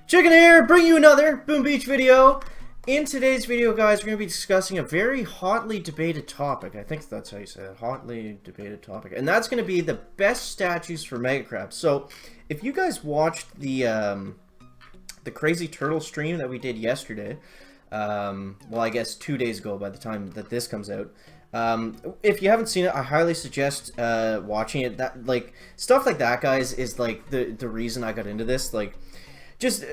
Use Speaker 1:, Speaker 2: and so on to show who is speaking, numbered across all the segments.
Speaker 1: Chicken here, bring you another Boom Beach video. In today's video, guys, we're going to be discussing a very hotly debated topic. I think that's how you say it, hotly debated topic. And that's going to be the best statues for Mega Crab. So, if you guys watched the Crazy Turtle stream that we did yesterday, well, I guess 2 days ago by the time that this comes out, if you haven't seen it, I highly suggest watching it. That, like, stuff like that, guys, is like the reason I got into this. Like, just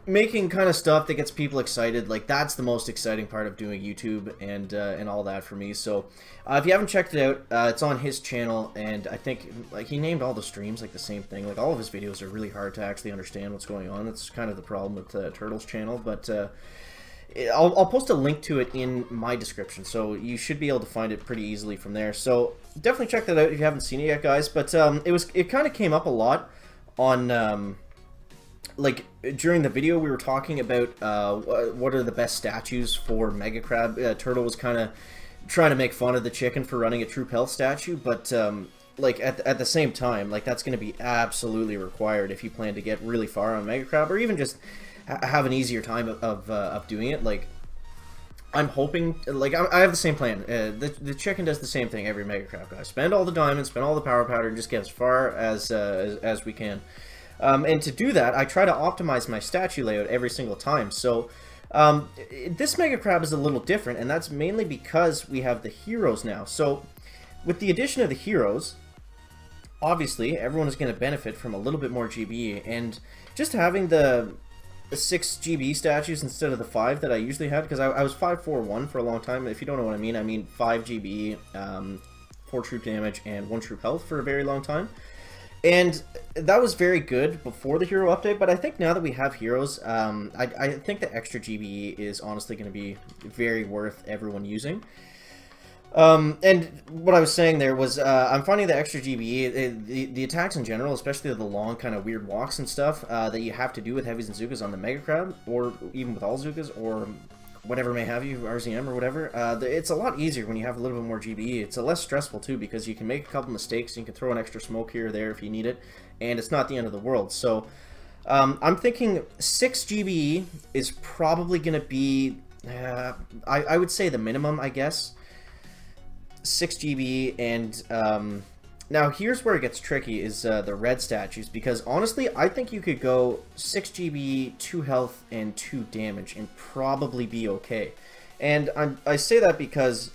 Speaker 1: making kind of stuff that gets people excited, like that's the most exciting part of doing YouTube and all that for me. So if you haven't checked it out, it's on his channel, and I think like he named all the streams like the same thing. Like all of his videos are really hard to actually understand what's going on. That's kind of the problem with Turtle's channel, but I'll post a link to it in my description, so you should be able to find it pretty easily from there. So definitely check that out if you haven't seen it yet, guys. But it kind of came up a lot on like during the video. We were talking about what are the best statues for Mega Crab. Turtle was kind of trying to make fun of the chicken for running a Troop Health statue, but like at the same time, like that's going to be absolutely required if you plan to get really far on Mega Crab, or even just have an easier time of doing it. Like I'm hoping, like I have the same plan. The chicken does the same thing every Mega Crab, guys. Spend all the diamonds, spend all the power powder, and just get as far as we can. And to do that, I try to optimize my statue layout every single time. So this Mega Crab is a little different, and that's mainly because we have the heroes now. So with the addition of the heroes, obviously everyone is going to benefit from a little bit more GBE, and just having the 6 GBE statues instead of the 5 that I usually had, because I was 5-4-1 for a long time. If you don't know what I mean 5 GBE, 4 troop damage, and 1 troop health for a very long time. And that was very good before the hero update, but I think now that we have heroes, I think the extra GBE is honestly going to be very worth everyone using. And what I was saying there was, I'm finding the extra GBE, the attacks in general, especially the long kind of weird walks and stuff that you have to do with heavies and Zookas on the Mega Crab, or even with all Zookas, or whatever may have you, RZM or whatever, it's a lot easier when you have a little bit more GBE. It's a less stressful too, because you can make a couple mistakes, you can throw an extra smoke here or there if you need it, and it's not the end of the world. So I'm thinking 6 GBE is probably going to be, I would say the minimum, I guess. 6 GBE, and now here's where it gets tricky, is the red statues, because honestly I think you could go 6 GBE, 2 health, and 2 damage and probably be okay. And I say that because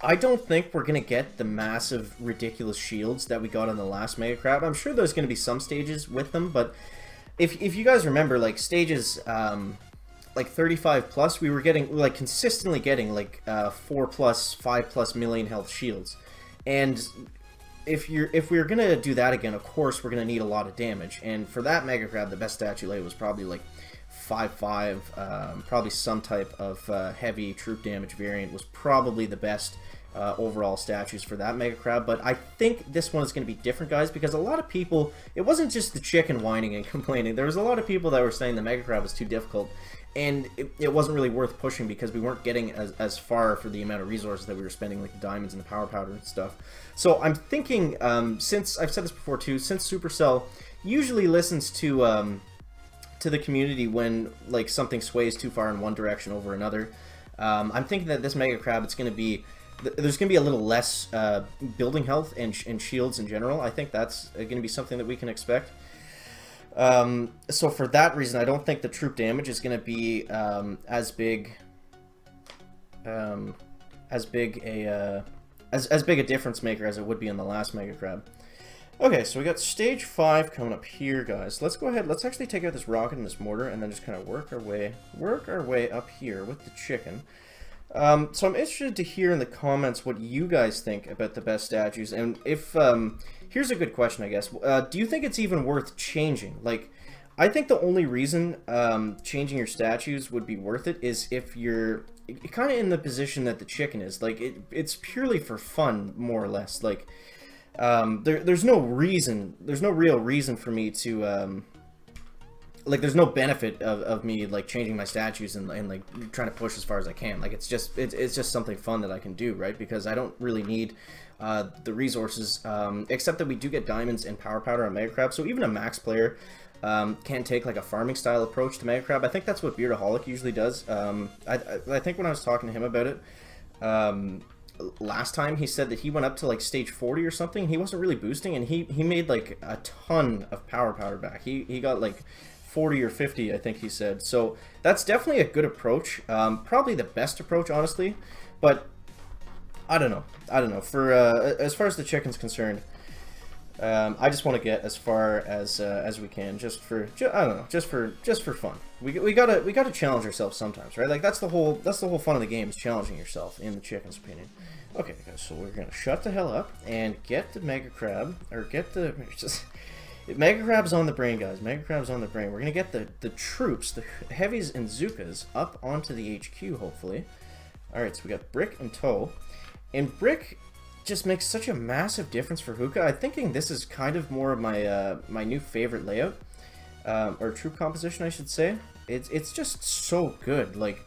Speaker 1: I don't think we're going to get the massive ridiculous shields that we got on the last Mega Crab. I'm sure there's going to be some stages with them, but if you guys remember, like stages like 35 plus, we were getting, like, consistently getting like 4+, 5+ million health shields. And if we're gonna do that again, of course we're gonna need a lot of damage. And for that Mega Crab, the best statue layout was probably like 5-5. Probably some type of heavy troop damage variant was probably the best overall statues for that Mega Crab. But I think this one is going to be different, guys, because a lot of people, it wasn't just the chicken whining and complaining. There was a lot of people that were saying the Mega Crab was too difficult, and it wasn't really worth pushing because we weren't getting as far for the amount of resources that we were spending, like the diamonds and the power powder and stuff. So I'm thinking, since I've said this before too, since Supercell usually listens to the community when like something sways too far in one direction over another, I'm thinking that this Mega Crab, it's going to be, there's going to be a little less building health and shields in general. I think that's going to be something that we can expect. So for that reason, I don't think the troop damage is going to be as big a difference maker as it would be in the last Mega Crab. Okay, so we got stage 5 coming up here, guys. Let's go ahead. Let's actually take out this rocket and this mortar, and then just kind of work our way up here with the chicken. So I'm interested to hear in the comments what you guys think about the best statues, and if here's a good question, I guess. Do you think it's even worth changing? Like, I think the only reason changing your statues would be worth it is if you're kind of in the position that the chicken is. Like, it's purely for fun, more or less. Like, there's no real reason for me to like, there's no benefit of me like changing my statues and like trying to push as far as I can. Like, it's just something fun that I can do, right? Because I don't really need the resources, except that we do get diamonds and power powder on Mega Crab. So even a max player can take like a farming style approach to Mega Crab. I think that's what Beardaholic usually does. I think when I was talking to him about it last time, he said that he went up to like stage 40 or something. He wasn't really boosting, and he made like a ton of power powder back. He got like 40 or 50, I think he said. So that's definitely a good approach. Probably the best approach, honestly. But I don't know. For as far as the chicken's concerned, I just want to get as far as we can, just for fun. We gotta challenge ourselves sometimes, right? Like that's the whole fun of the game, is challenging yourself, in the chicken's opinion. Okay, guys, so we're gonna shut the hell up and get the Mega Crab, or get the Mega Crab's on the brain, guys. Mega Crab's on the brain. We're gonna get the troops, the heavies and Zookas, up onto the HQ, hopefully. All right, so we got Brick and Toe, and Brick just makes such a massive difference for Hooka. I'm thinking this is kind of more of my my new favorite layout, or troop composition, I should say. It's just so good. Like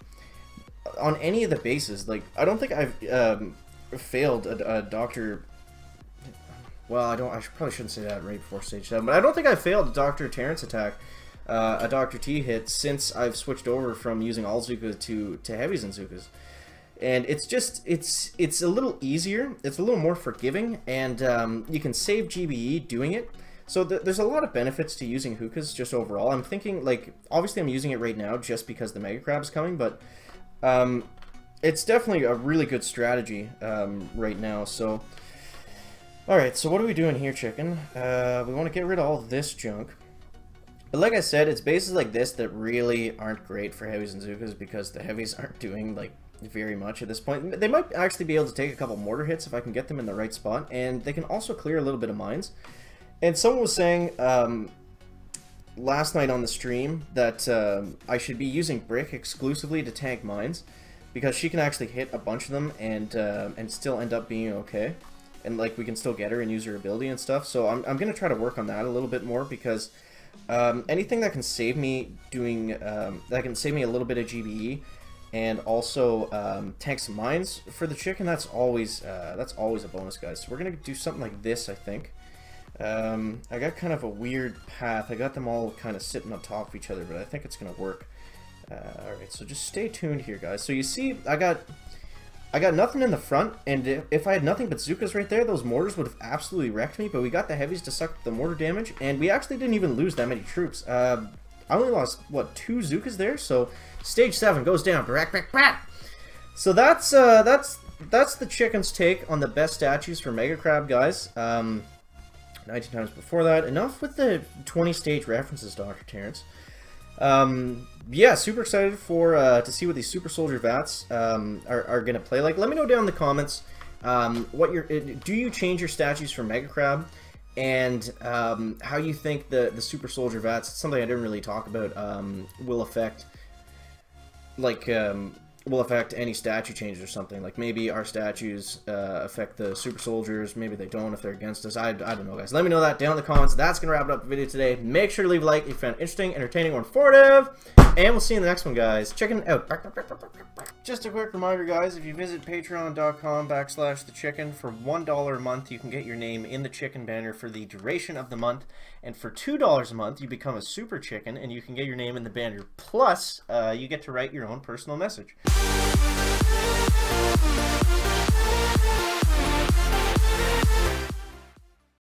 Speaker 1: on any of the bases, like I don't think I've failed a Doctor. Well, I probably shouldn't say that right before stage 7, but I don't think I've failed a Dr. Terrence attack, a Dr.T hit, since I've switched over from using all Zookas to heavies and Zookas. And it's just, it's a little easier, it's a little more forgiving, and you can save GBE doing it. So there's a lot of benefits to using Hookas just overall. I'm thinking, like, obviously I'm using it right now just because the Mega Crab's coming, but it's definitely a really good strategy right now. So, alright, so what are we doing here, chicken? We want to get rid of all this junk. But like I said, it's bases like this that really aren't great for heavies and Zookas, because the heavies aren't doing, like, very much at this point. They might actually be able to take a couple mortar hits if I can get them in the right spot, and they can also clear a little bit of mines. And someone was saying last night on the stream that I should be using Brick exclusively to tank mines, because she can actually hit a bunch of them and still end up being okay, and like we can still get her and use her ability and stuff. So I'm gonna try to work on that a little bit more, because anything that can save me doing that can save me a little bit of GBE and also tank some mines for the chicken, that's always a bonus, guys. So we're gonna do something like this, I think. I got kind of a weird path. I got them all kind of sitting on top of each other, but I think it's gonna work. Alright, so just stay tuned here, guys. So you see, I got nothing in the front, and if I had nothing but Zookas right there, those mortars would have absolutely wrecked me, but we got the heavies to suck the mortar damage, and we actually didn't even lose that many troops. I only lost, what, 2 Zookas there? So stage 7 goes down. Brak, brak, brak. So that's the chicken's take on the best statues for Mega Crab, guys. 19 times before that. Enough with the 20 stage references, Dr. Terrence. Yeah, super excited for to see what these Super Soldier Vats are gonna play like. Let me know down in the comments what do you change your statues for Mega Crab, and how you think the Super Soldier Vats, something I didn't really talk about, will affect, like, will affect any statue changes or something. Like maybe our statues affect the super soldiers, maybe they don't if they're against us. I don't know, guys. Let me know that down in the comments. That's gonna wrap it up the video today. Make sure to leave a like if you found it interesting, entertaining, or informative, and we'll see you in the next one, guys. Chicken out. Just a quick reminder, guys, if you visit patreon.com/thechicken, for $1 a month you can get your name in the chicken banner for the duration of the month, and for $2 a month you become a super chicken and you can get your name in the banner, plus you get to write your own personal message.